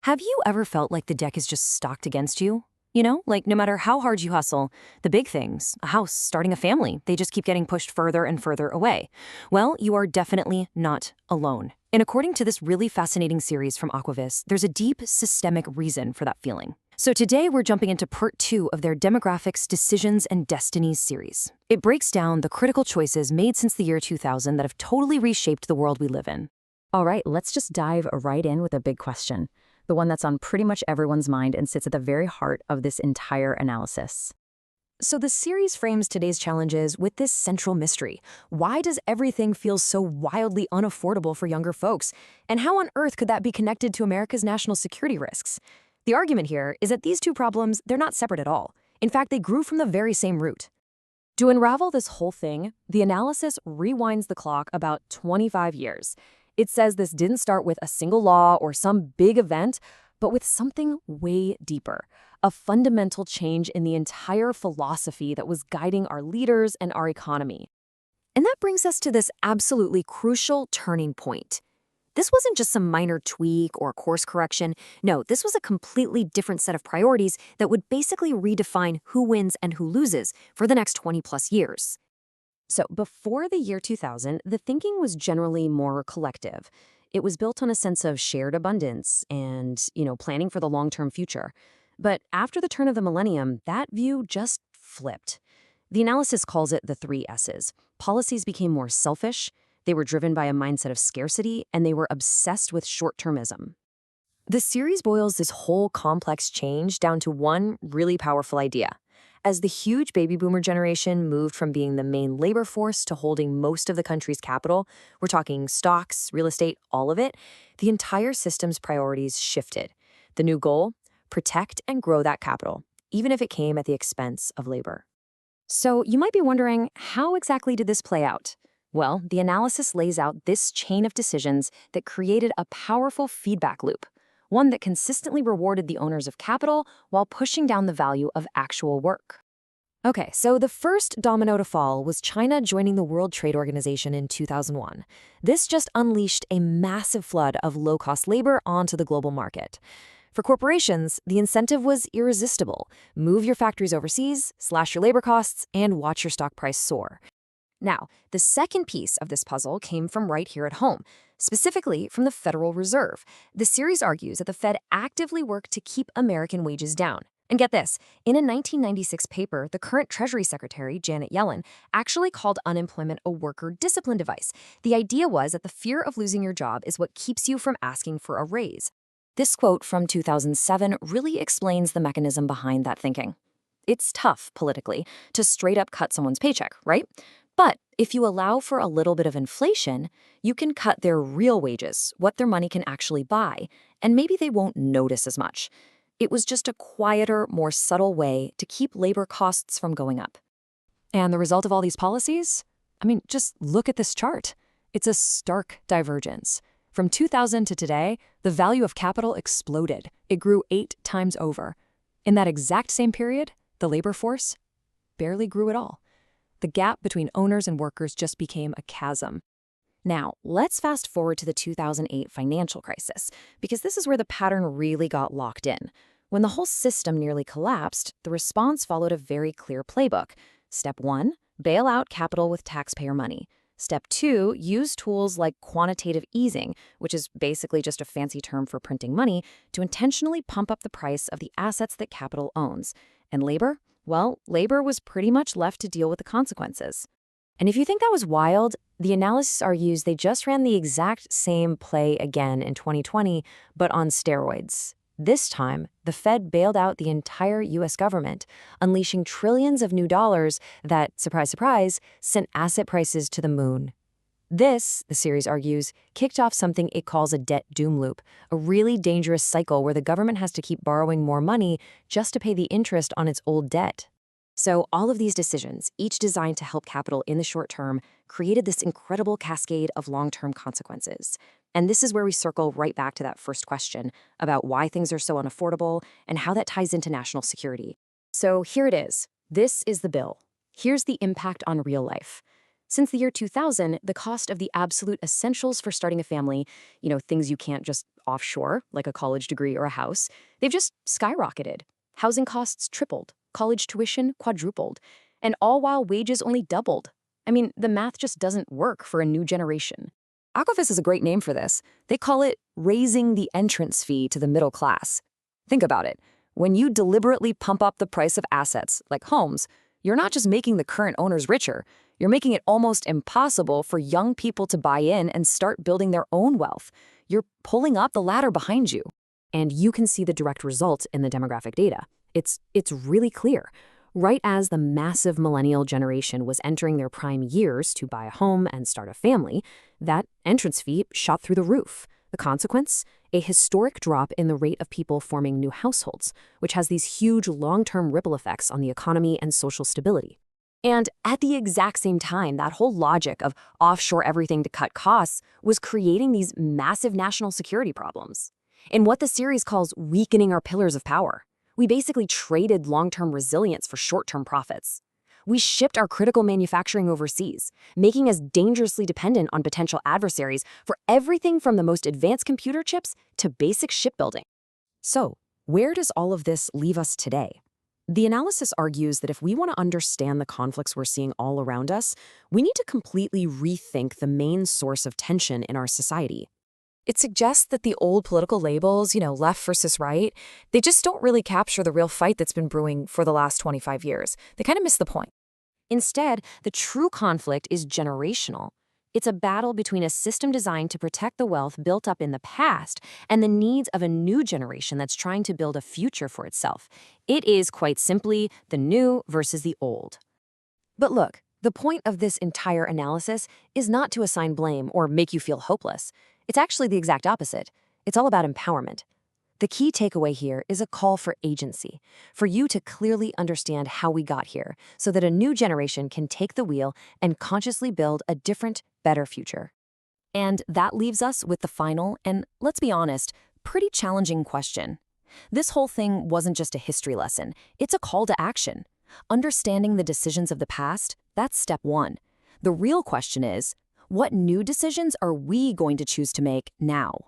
Have you ever felt like the deck is just stacked against you? You know, like no matter how hard you hustle, the big things, a house, starting a family, they just keep getting pushed further and further away. Well, you are definitely not alone. And according to this really fascinating series from Aquavis, there's a deep systemic reason for that feeling. So today we're jumping into part 2 of their Demographics, Decisions, and Destinies series. It breaks down the critical choices made since the year 2000 that have totally reshaped the world we live in. All right, let's just dive right in with a big question, the one that's on pretty much everyone's mind and sits at the very heart of this entire analysis. So the series frames today's challenges with this central mystery. Why does everything feel so wildly unaffordable for younger folks? And how on earth could that be connected to America's national security risks? The argument here is that these two problems, they're not separate at all. In fact, they grew from the very same root. To unravel this whole thing, the analysis rewinds the clock about 25 years. It says this didn't start with a single law or some big event, but with something way deeper, a fundamental change in the entire philosophy that was guiding our leaders and our economy. And that brings us to this absolutely crucial turning point. This wasn't just some minor tweak or course correction. No, this was a completely different set of priorities that would basically redefine who wins and who loses for the next 20+ years. So before the year 2000, the thinking was generally more collective. It was built on a sense of shared abundance and, planning for the long-term future. But after the turn of the millennium, that view just flipped. The analysis calls it the 3 S's. Policies became more selfish, they were driven by a mindset of scarcity, and they were obsessed with short-termism. The series boils this whole complex change down to one really powerful idea. As the huge baby boomer generation moved from being the main labor force to holding most of the country's capital, we're talking stocks, real estate, all of it, the entire system's priorities shifted. The new goal? Protect and grow that capital, even if it came at the expense of labor. So you might be wondering, how exactly did this play out? Well, the analysis lays out this chain of decisions that created a powerful feedback loop, one that consistently rewarded the owners of capital while pushing down the value of actual work. Okay, so the first domino to fall was China joining the World Trade Organization in 2001. This just unleashed a massive flood of low-cost labor onto the global market. For corporations, the incentive was irresistible. Move your factories overseas, slash your labor costs, and watch your stock price soar. Now, the second piece of this puzzle came from right here at home, specifically from the Federal Reserve. The series argues that the Fed actively worked to keep American wages down. And get this, in a 1996 paper, the current Treasury Secretary, Janet Yellen, actually called unemployment a worker discipline device. The idea was that the fear of losing your job is what keeps you from asking for a raise. This quote from 2007 really explains the mechanism behind that thinking. It's tough, politically, to straight up cut someone's paycheck, right? But if you allow for a little bit of inflation, you can cut their real wages, what their money can actually buy, and maybe they won't notice as much. It was just a quieter, more subtle way to keep labor costs from going up. And the result of all these policies? Just look at this chart. It's a stark divergence. From 2000 to today, the value of capital exploded. It grew 8 times over. In that exact same period, the labor force barely grew at all. The gap between owners and workers just became a chasm. Now, let's fast forward to the 2008 financial crisis, because this is where the pattern really got locked in. When the whole system nearly collapsed, the response followed a very clear playbook. Step 1, bail out capital with taxpayer money. Step 2, use tools like quantitative easing, which is basically just a fancy term for printing money, to intentionally pump up the price of the assets that capital owns. And labor? Well, labor was pretty much left to deal with the consequences. And if you think that was wild, the analysis argues they just ran the exact same play again in 2020, but on steroids. This time, the Fed bailed out the entire U.S. government, unleashing trillions of new dollars that, surprise, surprise, sent asset prices to the moon. This, the series argues, kicked off something it calls a debt doom loop, a really dangerous cycle where the government has to keep borrowing more money just to pay the interest on its old debt. So all of these decisions, each designed to help capital in the short term, created this incredible cascade of long-term consequences. And this is where we circle right back to that first question about why things are so unaffordable and how that ties into national security. So here it is. This is the bill. Here's the impact on real life. Since the year 2000, the cost of the absolute essentials for starting a family, things you can't just offshore, like a college degree or a house, they've just skyrocketed. Housing costs tripled, college tuition quadrupled, and all while wages only doubled. I mean, the math just doesn't work for a new generation. Aquafis is a great name for this. They call it raising the entrance fee to the middle class. Think about it. When you deliberately pump up the price of assets, like homes, you're not just making the current owners richer, you're making it almost impossible for young people to buy in and start building their own wealth. You're pulling up the ladder behind you. And you can see the direct result in the demographic data. It's really clear. Right as the massive millennial generation was entering their prime years to buy a home and start a family, that entrance fee shot through the roof. The consequence? A historic drop in the rate of people forming new households, which has these huge long-term ripple effects on the economy and social stability. And at the exact same time, that whole logic of offshore everything to cut costs was creating these massive national security problems. In what the series calls weakening our pillars of power, we basically traded long-term resilience for short-term profits. We shipped our critical manufacturing overseas, making us dangerously dependent on potential adversaries for everything from the most advanced computer chips to basic shipbuilding. So, where does all of this leave us today? The analysis argues that if we want to understand the conflicts we're seeing all around us, we need to completely rethink the main source of tension in our society. It suggests that the old political labels, left versus right, they just don't really capture the real fight that's been brewing for the last 25 years. They kind of miss the point. Instead, the true conflict is generational. It's a battle between a system designed to protect the wealth built up in the past and the needs of a new generation that's trying to build a future for itself. It is, quite simply, the new versus the old. But look, the point of this entire analysis is not to assign blame or make you feel hopeless. It's actually the exact opposite. It's all about empowerment. The key takeaway here is a call for agency, for you to clearly understand how we got here so that a new generation can take the wheel and consciously build a different, better future. And that leaves us with the final and, let's be honest, pretty challenging question. This whole thing wasn't just a history lesson. It's a call to action. Understanding the decisions of the past, that's step one. The real question is, what new decisions are we going to choose to make now?